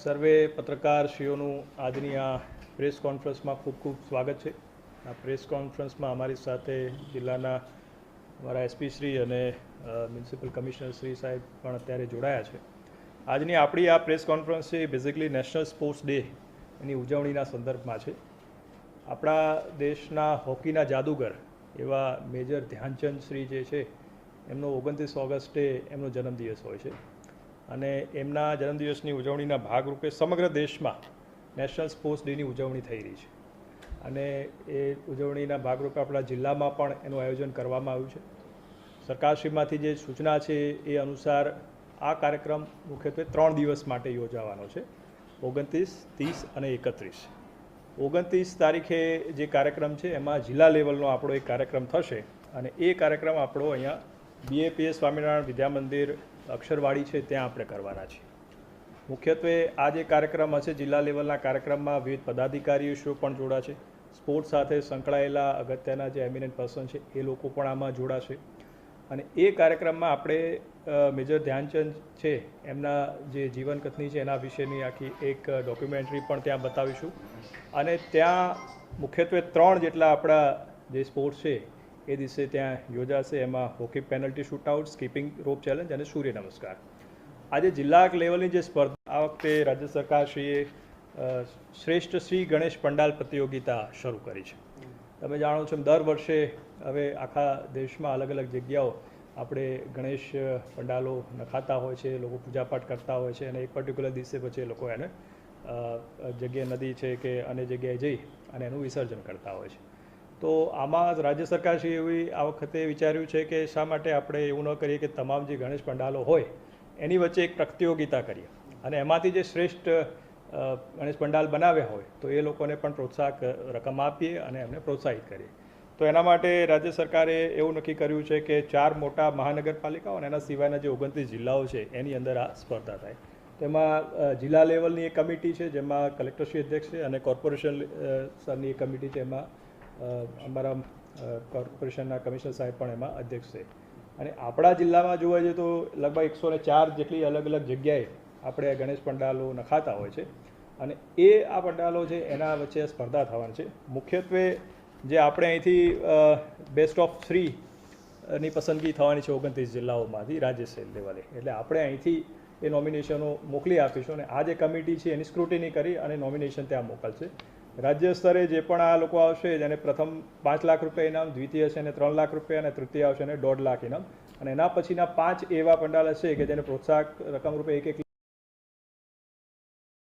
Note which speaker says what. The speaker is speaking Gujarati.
Speaker 1: સર્વે પત્રકારશ્રીઓનું આજની આ પ્રેસ કોન્ફરન્સમાં ખૂબ ખૂબ સ્વાગત છે. આ પ્રેસ કોન્ફરન્સમાં અમારી સાથે જિલ્લાના અમારા એસપી શ્રી અને મ્યુનિસિપલ કમિશનર શ્રી સાહેબ પણ અત્યારે જોડાયા છે. આજની આપણી આ પ્રેસ કોન્ફરન્સ છે એ બેઝિકલી નેશનલ સ્પોર્ટ્સ ડે એની ઉજવણીના સંદર્ભમાં છે. આપણા દેશના હોકીના જાદુગર એવા મેજર ધ્યાનચંદ શ્રી જે છે એમનો 29 ઓગસ્ટે એમનો જન્મદિવસ હોય છે અને એમના જન્મદિવસની ઉજવણીના ભાગરૂપે સમગ્ર દેશમાં નેશનલ સ્પોર્ટ્સ ડેની ઉજવણી થઈ રહી છે અને એ ઉજવણીના ભાગરૂપે આપણા જિલ્લામાં પણ એનું આયોજન કરવામાં આવ્યું છે. સરકારશ્રીમાંથી જે સૂચના છે એ અનુસાર આ કાર્યક્રમ મુખ્યત્વે 3 દિવસ માટે યોજાવાનો છે, 29, 30 અને 31. 29 તારીખે જે કાર્યક્રમ છે એમાં જિલ્લા લેવલનો આપણો એક કાર્યક્રમ થશે અને એ કાર્યક્રમ આપણો અહીંયા BAPS સ્વામિનારાયણ વિદ્યા મંદિર અક્ષરવાડી છે ત્યાં આપણે કરવાના છીએ. મુખ્યત્વે આ જે કાર્યક્રમ હશે જિલ્લા લેવલના કાર્યક્રમમાં વિવિધ પદાધિકારીઓ પણ જોડાશે. સ્પોર્ટ્સ સાથે સંકળાયેલા અગત્યના જે એમિનન્ટ પર્સન છે એ લોકો પણ આમાં જોડાશે અને એ કાર્યક્રમમાં આપણે મેજર ધ્યાનચંદ છે એમના જે જીવનકથની છે એના વિશેની આખી એક ડોક્યુમેન્ટરી પણ ત્યાં બતાવીશું અને ત્યાં મુખ્યત્વે 3 જેટલા આપણા જે સ્પોર્ટ્સ છે એ દિવસે ત્યાં યોજાશે. એમાં હોકી પેનલ્ટી શૂટઆઉટ, સ્કીપિંગ રોપ ચેલેન્જ અને સૂર્ય નમસ્કાર. આજે જિલ્લા લેવલની જે સ્પર્ધા આ વખતે રાજ્ય સરકારશ્રીએ શ્રેષ્ઠ શ્રી ગણેશ પંડાલ પ્રતિયોગિતા શરૂ કરી છે. તમે જાણો છો દર વર્ષે હવે આખા દેશમાં અલગ અલગ જગ્યાઓ આપણે ગણેશ પંડાલો નખાતા હોય છે, લોકો પૂજાપાઠ કરતા હોય છે અને એક પર્ટિક્યુલર દિવસે પછી એ લોકો એને જગ્યાએ નદી છે કે અન્ય જગ્યાએ જઈ અને એનું વિસર્જન કરતા હોય છે. તો આમાં રાજ્ય સરકારશ્રીએ એવી આ વખતે વિચાર્યું છે કે શા માટે આપણે એવું ન કરીએ કે તમામ જે ગણેશ પંડાલો હોય એની વચ્ચે એક પ્રતિયોગિતા કરીએ અને એમાંથી જે શ્રેષ્ઠ ગણેશ પંડાલ બનાવ્યા હોય તો એ લોકોને પણ પ્રોત્સાહક રકમ આપીએ અને એમને પ્રોત્સાહિત કરીએ. તો એના માટે રાજ્ય સરકારે એવું નક્કી કર્યું છે કે 4 મોટા મહાનગરપાલિકાઓ અને એના સિવાયના જે 29 જિલ્લાઓ છે એની અંદર આ સ્પર્ધા થાય. તેમાં જિલ્લા લેવલની એક કમિટી છે જેમાં કલેક્ટરશ્રી અધ્યક્ષ છે અને કોર્પોરેશન સ્તરની એક કમિટી છે એમાં અમારા કોર્પોરેશનના કમિશનર સાહેબ પણ એમાં અધ્યક્ષ છે. અને આપણા જિલ્લામાં જોવા જઈએ તો લગભગ 104 જેટલી અલગ અલગ જગ્યાએ આપણે ગણેશ પંડાલો નખાતા હોય છે અને એ આ પંડાલો છે એના વચ્ચે સ્પર્ધા થવાની છે. મુખ્યત્વે જે આપણે અહીંથી બેસ્ટ ઓફ 3ની પસંદગી થવાની છે 29 જિલ્લાઓમાંથી રાજ્ય લેવલે. એટલે આપણે અહીંથી એ નોમિનેશનો મોકલી આપીશું અને આ જે કમિટી છે એની સ્ક્રુટિની કરી અને નોમિનેશન ત્યાં મોકલશે. રાજ્ય સ્તરે જે પણ આ લોકો આવશે જેને પ્રથમ 5 લાખ રૂપિયા ઇનામ, દ્વિતીય છે એને 3 લાખ રૂપિયા અને તૃતીય આવશે એને 1.5 લાખ ઇનામ અને એના પછીના 5 એવા પંડાલ હશે કે જેને પ્રોત્સાહક રકમ રૂપે 1-1